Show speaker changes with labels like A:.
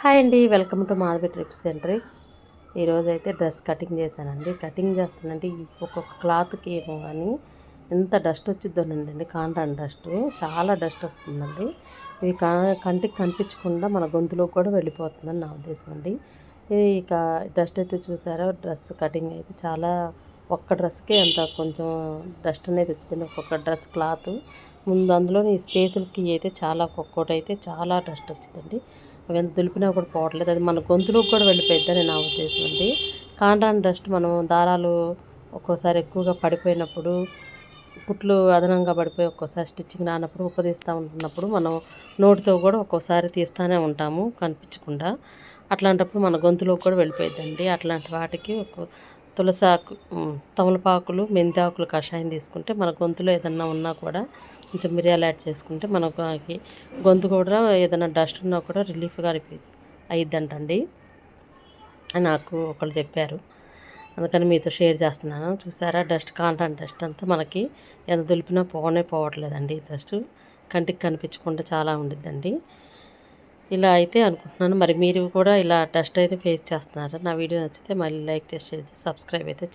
A: Hi అండి, welcome to Madhavi trips and tricks. ఈరోజైతే dress cutting చేశానండి. కటింగ్ చేస్తానంటే ఈ ఒక్కొక్క క్లాత్కి ఏమో కానీ ఎంత డస్ట్ వచ్చిద్దోనండి. కాంట్రాన్ డస్ట్, చాలా డస్ట్ వస్తుందండి. ఇవి కంటికి కనిపించకుండా మన గొంతులోకి కూడా వెళ్ళిపోతుందని నా ఉద్దేశం అండి. ఇది ఇక డస్ట్ అయితే చూసారా, డ్రెస్ కటింగ్ అయితే చాలా ఒక్క డ్రెస్కే అంత కొంచెం డస్ట్ అనేది వచ్చిందండి. ఒక్కొక్క డ్రెస్ క్లాత్ ముందు అందులోని స్పేసులకి అయితే చాలా ఒక్కొక్కటి అయితే చాలా డస్ట్ వచ్చిందండి. అవి ఎంత దులిపినా కూడా పోవట్లేదు. అది మన గొంతులోకి కూడా వెళ్ళిపోయిద్దని నా ఉద్దేశం అండి. కాంట్రాన్ డస్ట్ మనం దారాలు ఒక్కోసారి ఎక్కువగా పడిపోయినప్పుడు, కుట్లు అదనంగా పడిపోయి ఒక్కోసారి స్టిచ్చింగ్ రానప్పుడు ఉపదిస్తూ ఉంటున్నప్పుడు మనం నోటితో కూడా ఒక్కోసారి తీస్తూనే ఉంటాము కనిపించకుండా. అట్లాంటప్పుడు మన గొంతులోకి కూడా వెళ్ళిపోయిద్దండి. అట్లాంటి వాటికి తులసాకు, తమలపాకులు, మెంతాకులు కషాయం తీసుకుంటే మన గొంతులో ఏదన్నా ఉన్నా కూడా కొంచెం మిరియాలు యాడ్ చేసుకుంటే మనకి గొంతు కూడా ఏదైనా డస్ట్ ఉన్నా కూడా రిలీఫ్గా అయిద్దంటండి. నాకు ఒకళ్ళు చెప్పారు, అందుకని మీతో షేర్ చేస్తున్నాను. చూసారా, డస్ట్ కాంట్రాన్ డస్ట్ అంతా మనకి ఎంత దులిపినా పోవట్లేదండి. డస్ట్ కంటికి కనిపించకుండా చాలా ఉండిద్దండి. ఇలా అయితే అనుకుంటున్నాను. మరి మీరు కూడా ఇలా డస్ట్ అయితే ఫేస్ చేస్తున్నారా? నా వీడియో నచ్చితే మళ్ళీ లైక్ చేసి సబ్స్క్రైబ్ అయితే